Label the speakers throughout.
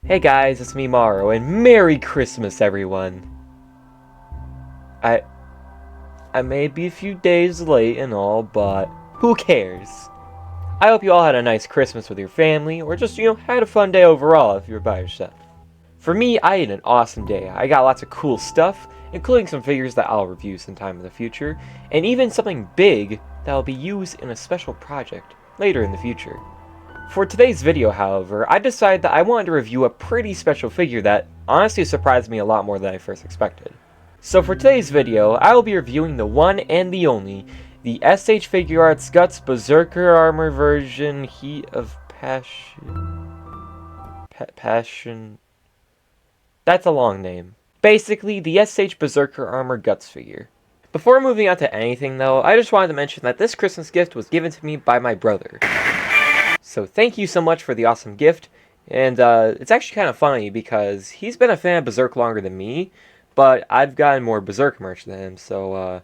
Speaker 1: Hey guys, it's me Maro, and Merry Christmas everyone! I may be a few days late and all, but who cares? I hope you all had a nice Christmas with your family, or just, had a fun day overall if you were by yourself. For me, I had an awesome day. I got lots of cool stuff, including some figures that I'll review sometime in the future, and even something big that will be used in a special project later in the future. For today's video, however, I decided that I wanted to review a pretty special figure that honestly surprised me a lot more than I first expected. So for today's video, I will be reviewing the one and the only, the SH Figuarts Guts Berserker Armor version Heat of Passion... Passion... That's a long name. Basically, the SH Berserker Armor Guts figure. Before moving on to anything though, I just wanted to mention that this Christmas gift was given to me by my brother. So thank you so much for the awesome gift, and it's actually kind of funny because he's been a fan of Berserk longer than me, but I've gotten more Berserk merch than him, so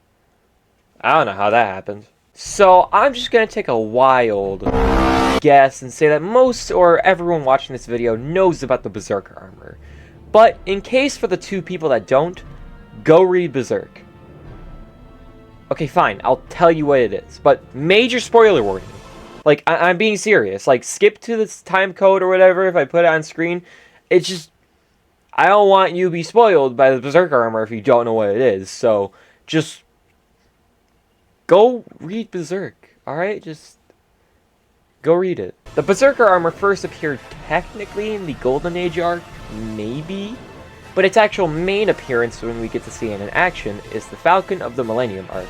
Speaker 1: I don't know how that happened. So I'm just going to take a wild guess and say that most or everyone watching this video knows about the Berserker armor. But in case for the two people that don't, go read Berserk. Okay, fine, I'll tell you what it is, but major spoiler warning. Like, I'm being serious. Like, skip to this time code or whatever if I put it on screen. It's just, I don't want you to be spoiled by the Berserker armor if you don't know what it is. So, just go read Berserk, alright? Just go read it. The Berserker armor first appeared technically in the Golden Age arc, maybe? But its actual main appearance when we get to see it in action is the Falcon of the Millennium arc.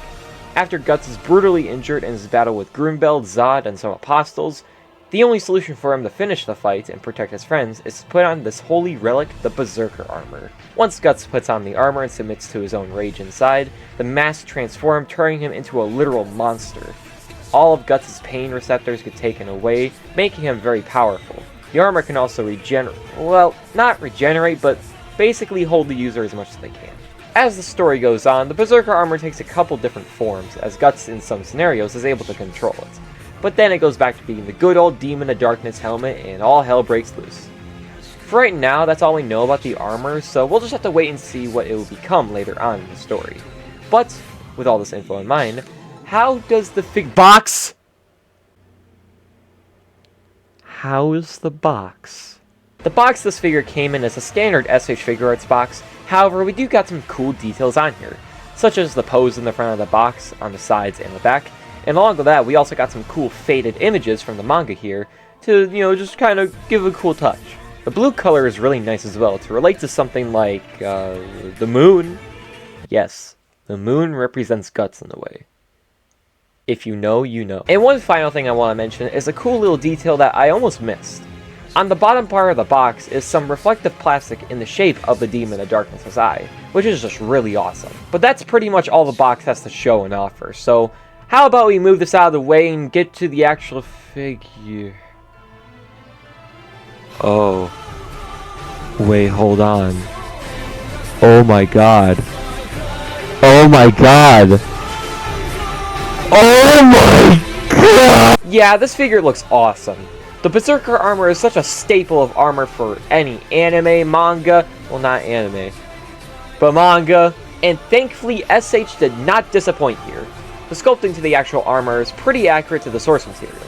Speaker 1: After Guts is brutally injured in his battle with Grunbeld, Zod, and some apostles, the only solution for him to finish the fight and protect his friends is to put on this holy relic, the Berserker armor. Once Guts puts on the armor and submits to his own rage inside, the mask transforms, turning him into a literal monster. All of Guts' pain receptors get taken away, making him very powerful. The armor can also not regenerate, but basically hold the user as much as they can. As the story goes on, the Berserker armor takes a couple different forms, as Guts in some scenarios is able to control it. But then it goes back to being the good old Demon of Darkness helmet, and all hell breaks loose. For right now, that's all we know about the armor, so we'll just have to wait and see what it will become later on in the story. But, with all this info in mind, how does the box? How is the box? The box this figure came in as a standard SH Figuarts box. However, we do got some cool details on here, such as the pose in the front of the box, on the sides and the back, and along with that, we also got some cool faded images from the manga here to, just kind of give a cool touch. The blue color is really nice as well to relate to something like, the moon. Yes, the moon represents Guts in a way. If you know, you know. And one final thing I want to mention is a cool little detail that I almost missed. On the bottom part of the box is some reflective plastic in the shape of the Demon of Darkness' eye, which is just really awesome. But that's pretty much all the box has to show and offer, so how about we move this out of the way and get to the actual figure? Oh. Wait, hold on. Oh my god. Oh my god. Oh my god! Yeah, this figure looks awesome. The Berserker armor is such a staple of armor for any anime, manga, well not anime, but manga, and thankfully SH did not disappoint here. The sculpting to the actual armor is pretty accurate to the source material.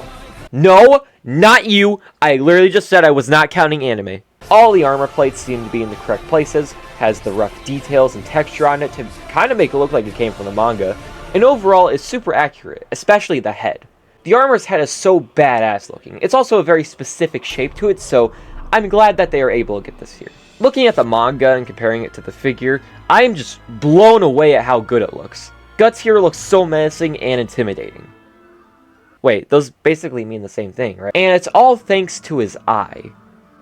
Speaker 1: No, not you, I literally just said I was not counting anime. All the armor plates seem to be in the correct places, has the rough details and texture on it to kind of make it look like it came from the manga, and overall is super accurate, especially the head. The armor's head is so badass looking. It's also a very specific shape to it, so I'm glad that they are able to get this here. Looking at the manga and comparing it to the figure, I am just blown away at how good it looks. Guts here looks so menacing and intimidating. Wait, those basically mean the same thing, right? And it's all thanks to his eye.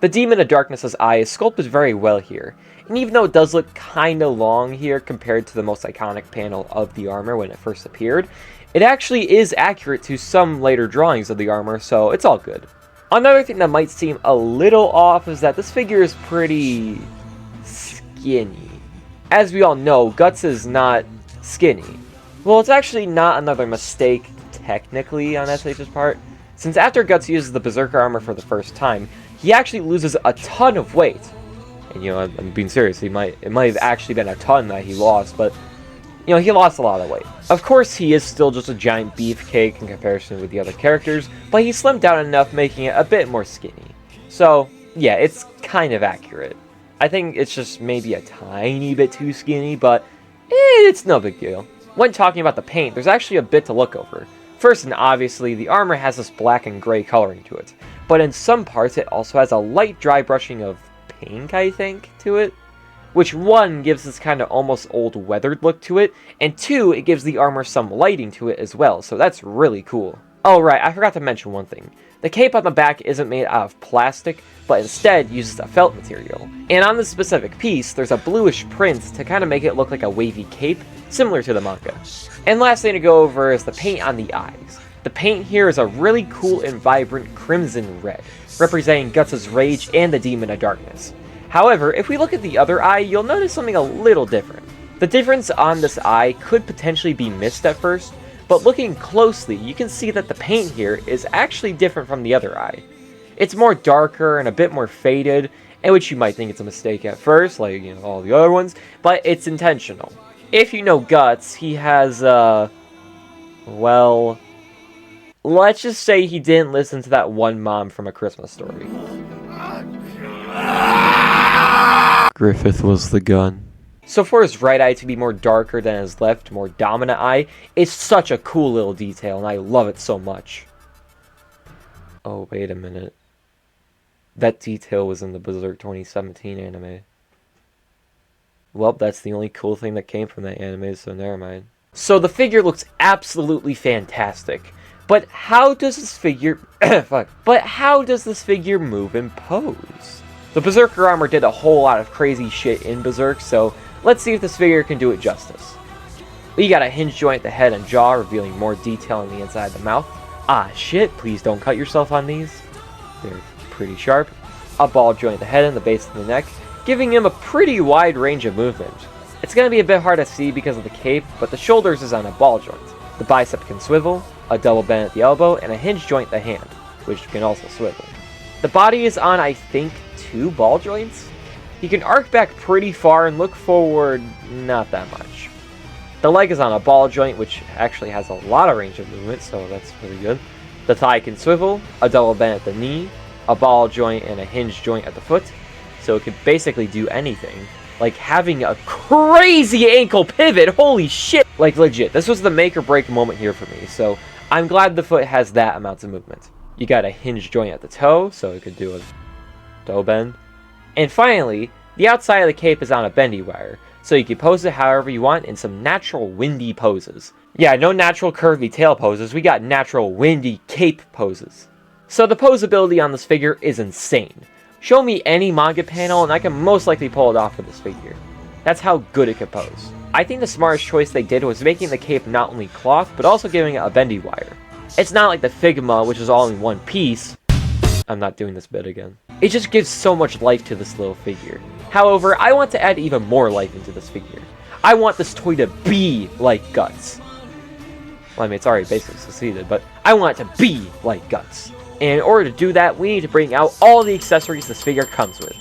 Speaker 1: The Demon of Darkness' eye is sculpted very well here, and even though it does look kinda long here compared to the most iconic panel of the armor when it first appeared, it actually is accurate to some later drawings of the armor, so it's all good. Another thing that might seem a little off is that this figure is pretty skinny. As we all know, Guts is not skinny. Well, it's actually not another mistake technically on SH's part, since after Guts uses the Berserker armor for the first time, he actually loses a ton of weight. And, you know, I'm being serious, it might have actually been a ton that he lost, but, you know, he lost a lot of weight. Of course, he is still just a giant beefcake in comparison with the other characters, but he slimmed down enough, making it a bit more skinny. So, yeah, it's kind of accurate. I think it's just maybe a tiny bit too skinny, but it's no big deal. When talking about the paint, there's actually a bit to look over. First and obviously, the armor has this black and gray coloring to it, but in some parts it also has a light dry brushing of pink, I think, to it. Which, one, gives this kind of almost old weathered look to it, and two, it gives the armor some lighting to it as well, so that's really cool. Oh right, I forgot to mention one thing. The cape on the back isn't made out of plastic, but instead uses a felt material. And on this specific piece, there's a bluish print to kind of make it look like a wavy cape, similar to the manga. And last thing to go over is the paint on the eyes. The paint here is a really cool and vibrant crimson red, representing Guts' rage and the Demon of Darkness. However, if we look at the other eye, you'll notice something a little different. The difference on this eye could potentially be missed at first, but looking closely, you can see that the paint here is actually different from the other eye. It's more darker and a bit more faded, and which you might think it's a mistake at first, like, you know, all the other ones, but it's intentional. If you know Guts, he has, well, let's just say he didn't listen to that one mom from A Christmas Story. Griffith was the gun. So for his right eye to be more darker than his left, more dominant eye, is such a cool little detail, and I love it so much. Oh, wait a minute. That detail was in the Berserk 2017 anime. Well, that's the only cool thing that came from that anime, so never mind. So the figure looks absolutely fantastic. But how does this figure... But how does this figure move and pose? The Berserker armor did a whole lot of crazy shit in Berserk, so let's see if this figure can do it justice. We got a hinge joint at the head and jaw, revealing more detail on the inside of the mouth. Ah shit, please don't cut yourself on these. They're pretty sharp. A ball joint at the head and the base of the neck, giving him a pretty wide range of movement. It's going to be a bit hard to see because of the cape, but the shoulders is on a ball joint. The bicep can swivel, a double bend at the elbow, and a hinge joint at the hand, which can also swivel. The body is on, I think, 2 ball joints? He can arc back pretty far and look forward not that much. The leg is on a ball joint, which actually has a lot of range of movement, so that's really good. The thigh can swivel, a double bend at the knee, a ball joint, and a hinge joint at the foot, so it can basically do anything. Like having a crazy ankle pivot, holy shit! Like legit, this was the make or break moment here for me, so I'm glad the foot has that amount of movement. You got a hinge joint at the toe, so it could do a toe bend. And finally, the outside of the cape is on a bendy wire, so you can pose it however you want in some natural windy poses. Yeah, no natural curvy tail poses, we got natural windy cape poses. So the posability on this figure is insane. Show me any manga panel and I can most likely pull it off for this figure. That's how good it can pose. I think the smartest choice they did was making the cape not only cloth, but also giving it a bendy wire. It's not like the Figma, which is all in one piece. I'm not doing this bit again. It just gives so much life to this little figure. However, I want to add even more life into this figure. I want this toy to be like Guts. Well, I mean, it's already basically succeeded, but I want it to be like Guts. And in order to do that, we need to bring out all the accessories this figure comes with.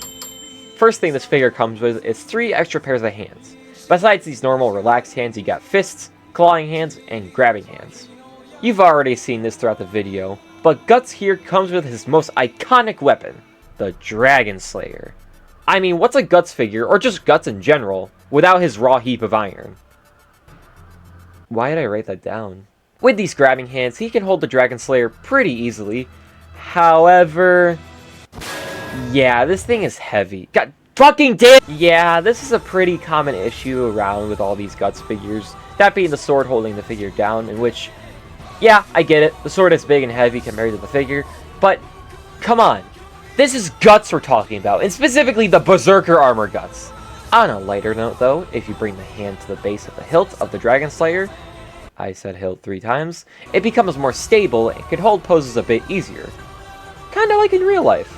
Speaker 1: First thing this figure comes with is 3 extra pairs of hands. Besides these normal relaxed hands, you got fists, clawing hands, and grabbing hands. You've already seen this throughout the video, but Guts here comes with his most iconic weapon, the Dragon Slayer. I mean, what's a Guts figure, or just Guts in general, without his raw heap of iron? Why did I write that down? With these grabbing hands, he can hold the Dragon Slayer pretty easily. However, yeah, this thing is heavy. God fucking damn! Yeah, this is a pretty common issue around with all these Guts figures. That being the sword holding the figure down, in which, yeah, I get it. The sword is big and heavy compared to the figure, but come on. This is Guts we're talking about, and specifically the Berserker armor Guts. On a lighter note, though, if you bring the hand to the base of the hilt of the Dragon Slayer, I said hilt 3 times, it becomes more stable and can hold poses a bit easier. Kinda like in real life.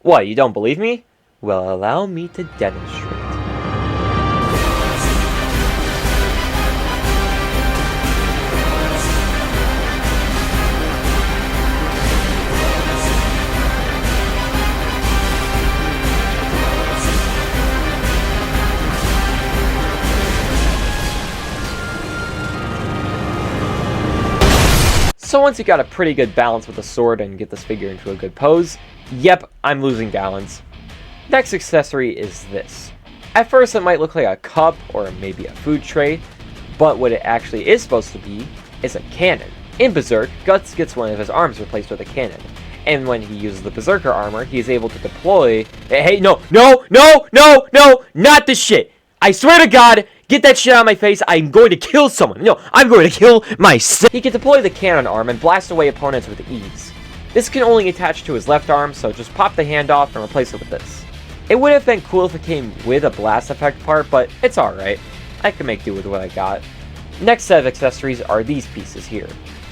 Speaker 1: What, you don't believe me? Well, allow me to demonstrate. So once you got a pretty good balance with the sword and get this figure into a good pose, yep, I'm losing balance. Next accessory is this. At first it might look like a cup or maybe a food tray, but what it actually is supposed to be is a cannon. In Berserk, Guts gets one of his arms replaced with a cannon, and when he uses the Berserker armor, he is able to deploy... Hey, no, not this shit! I swear to God, get that shit out of my face, I'm going to kill someone! No, I'm going to kill myself! He can deploy the cannon arm and blast away opponents with ease. This can only attach to his left arm, so just pop the hand off and replace it with this. It would have been cool if it came with a blast effect part, but it's alright. I can make do with what I got. Next set of accessories are these pieces here.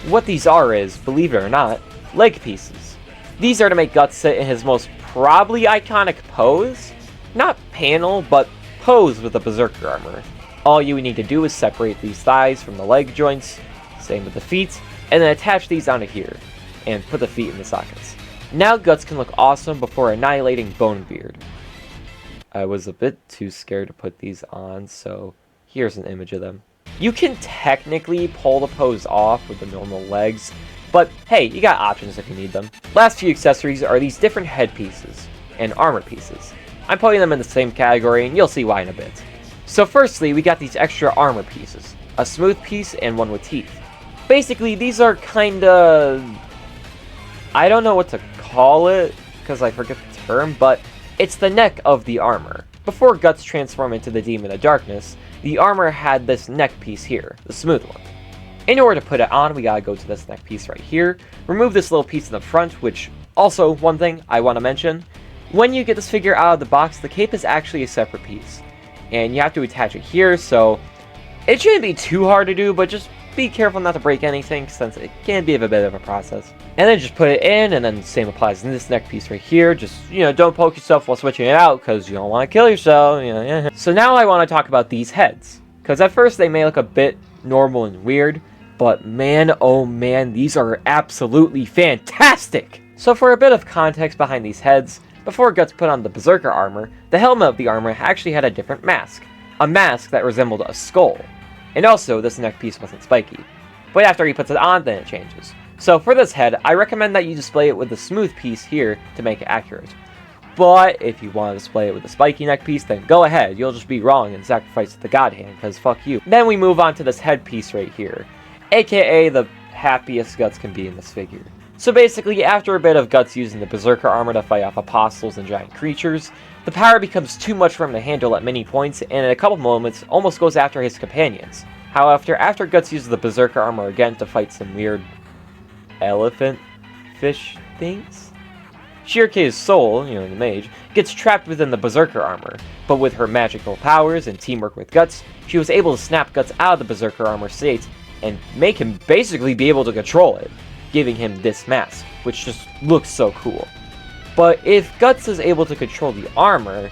Speaker 1: What these are is, believe it or not, leg pieces. These are to make Guts sit in his most probably iconic pose. Not panel, but pose with the Berserker armor. All you need to do is separate these thighs from the leg joints, same with the feet, and then attach these onto here, and put the feet in the sockets. Now Guts can look awesome before annihilating Bonebeard. I was a bit too scared to put these on, so here's an image of them. You can technically pull the pose off with the normal legs, but hey, you got options if you need them. Last few accessories are these different head pieces and armor pieces. I'm putting them in the same category, and you'll see why in a bit. So firstly, we got these extra armor pieces, a smooth piece and one with teeth. Basically, these are kinda... I don't know what to call it, because I forget the term, but it's the neck of the armor. Before Guts transformed into the Demon of Darkness, the armor had this neck piece here, the smooth one. In order to put it on, we gotta go to this neck piece right here, remove this little piece in the front, which also, one thing I want to mention, when you get this figure out of the box, the cape is actually a separate piece, and you have to attach it here, so it shouldn't be too hard to do, but just be careful not to break anything, since it can be a bit of a process. And then just put it in, and then the same applies in this neck piece right here. Just, don't poke yourself while switching it out, because you don't want to kill yourself. So now I want to talk about these heads, because at first they may look a bit normal and weird, but man, oh man, these are absolutely fantastic! So for a bit of context behind these heads, before Guts put on the Berserker armor, the helmet of the armor actually had a different mask. A mask that resembled a skull. And also, this neck piece wasn't spiky. But after he puts it on, then it changes. So for this head, I recommend that you display it with the smooth piece here to make it accurate. But if you want to display it with the spiky neck piece, then go ahead, you'll just be wrong and sacrifice the God Hand, because fuck you. Then we move on to this head piece right here, aka the happiest Guts can be in this figure. So basically, after a bit of Guts using the Berserker armor to fight off apostles and giant creatures, the power becomes too much for him to handle at many points, and in a couple moments, almost goes after his companions. However, after Guts uses the Berserker armor again to fight some weird elephant fish things, Shirke's soul, the mage, gets trapped within the Berserker armor, but with her magical powers and teamwork with Guts, she was able to snap Guts out of the Berserker armor state and make him basically be able to control it, giving him this mask, which just looks so cool. But if Guts is able to control the armor,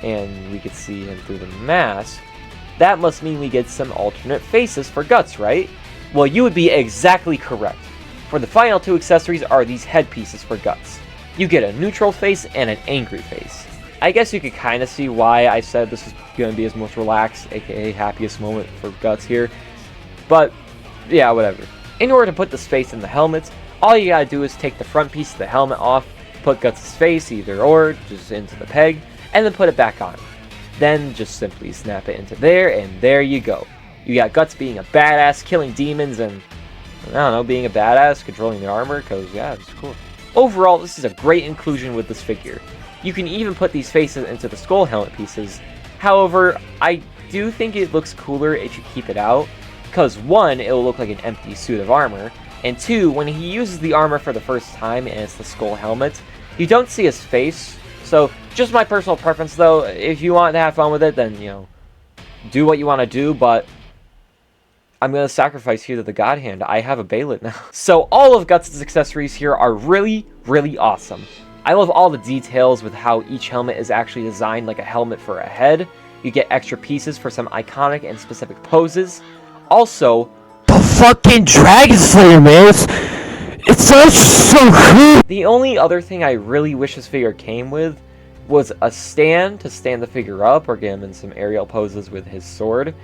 Speaker 1: and we could see him through the mask, that must mean we get some alternate faces for Guts, right? Well, you would be exactly correct. For the final two accessories are these headpieces for Guts. You get a neutral face and an angry face. I guess you could kind of see why I said this is going to be his most relaxed, aka happiest moment for Guts here. But, yeah, whatever. In order to put this face in the helmet, all you gotta do is take the front piece of the helmet off, put Guts' face either or, just into the peg, and then put it back on. Then just simply snap it into there, and there you go. You got Guts being a badass, killing demons, and, I don't know, being a badass, controlling the armor, because, yeah, it's cool. Overall, this is a great inclusion with this figure. You can even put these faces into the skull helmet pieces. However, I do think it looks cooler if you keep it out, because one, it'll look like an empty suit of armor, and two, when he uses the armor for the first time and it's the skull helmet, you don't see his face. So, just my personal preference though, if you want to have fun with it, then, do what you want to do, but I'm going to sacrifice here to the God Hand. I have a Baelit now. So, all of Guts' accessories here are really, really awesome. I love all the details with how each helmet is actually designed like a helmet for a head. You get extra pieces for some iconic and specific poses. Also, the fucking Dragon Slayer, man! It's so cool! The only other thing I really wish this figure came with was a stand to stand the figure up or get him in some aerial poses with his sword.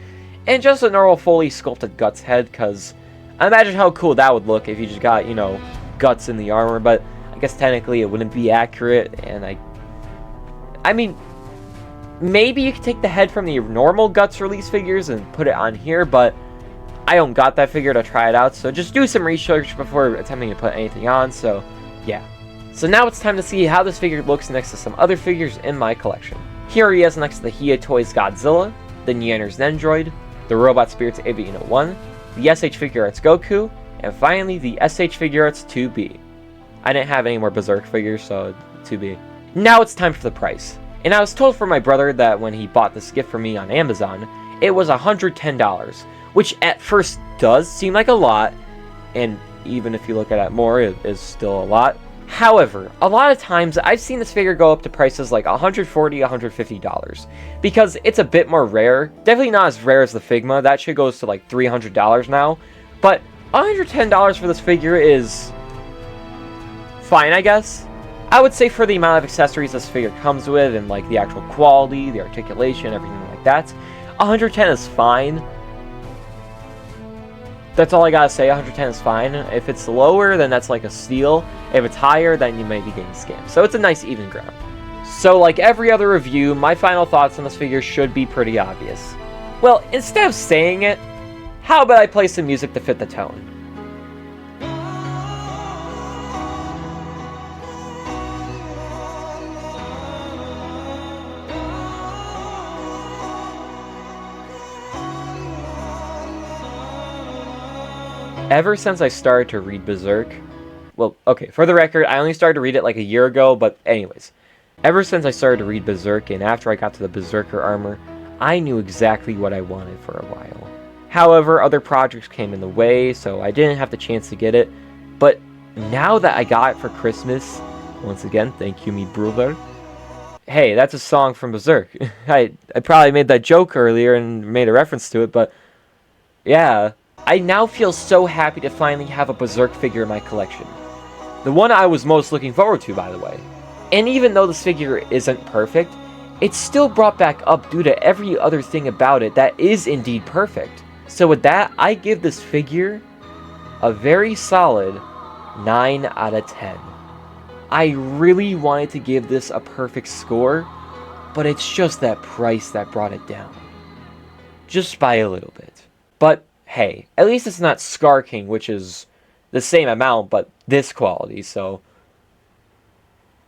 Speaker 1: And just a normal fully sculpted Guts head, because, Imagine how cool that would look if you just got, you know, guts in the armor, but I guess technically it wouldn't be accurate, and I mean, maybe you could take the head from the normal Guts release figures and put it on here, but I don't got that figure to try it out, so just do some research before attempting to put anything on, so yeah. So now it's time to see how this figure looks next to some other figures in my collection. Here he is next to the Hia Toys Godzilla, the Nyanner's Nendroid, the Robot Spirits Avilia 1, the SH Figuarts Goku, and finally the SH Figuarts 2B. I didn't have any more Berserk figures, so 2B. Now it's time for the price. And I was told from my brother that when he bought this gift for me on Amazon, it was $110, which at first does seem like a lot, and even if you look at it more, it is still a lot. However, a lot of times I've seen this figure go up to prices like $140, $150, because it's a bit more rare. Definitely not as rare as the Figma, that shit goes to like $300 now, but $110 for this figure is fine, I guess. I would say for the amount of accessories this figure comes with, and like the actual quality, the articulation, everything like that, 110 is fine. That's all I gotta say, 110 is fine. If it's lower, then that's like a steal. If it's higher, then you may be getting scammed. So it's a nice even ground. So like every other review, my final thoughts on this figure should be pretty obvious. Well, instead of saying it, how about I play some music to fit the tone? Ever since I started to read Berserk, well, okay, for the record, I only started to read it like a year ago, but anyways, ever since I started to read Berserk, and after I got to the Berserker armor, I knew exactly what I wanted for a while. However, other projects came in the way, so I didn't have the chance to get it, but now that I got it for Christmas, once again, thank you, me brother. Hey, that's a song from Berserk. I probably made that joke earlier and made a reference to it, but yeah. I now feel so happy to finally have a Berserk figure in my collection. The one I was most looking forward to, by the way. And even though this figure isn't perfect, it's still brought back up due to every other thing about it that is indeed perfect. So with that, I give this figure a very solid 9 out of 10. I really wanted to give this a perfect score, but it's just that price that brought it down. Just by a little bit. But hey, at least it's not Scar King, which is the same amount, but this quality, so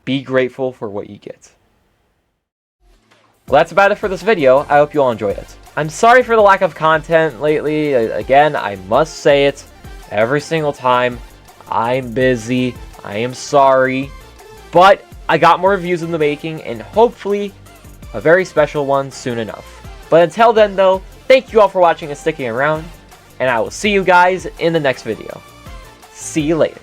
Speaker 1: be grateful for what you get. Well, that's about it for this video. I hope you all enjoyed it. I'm sorry for the lack of content lately. Again, I must say it every single time. I'm busy. I am sorry. But I got more reviews in the making, and hopefully a very special one soon enough. But until then, though, thank you all for watching and sticking around. And I will see you guys in the next video. See you later.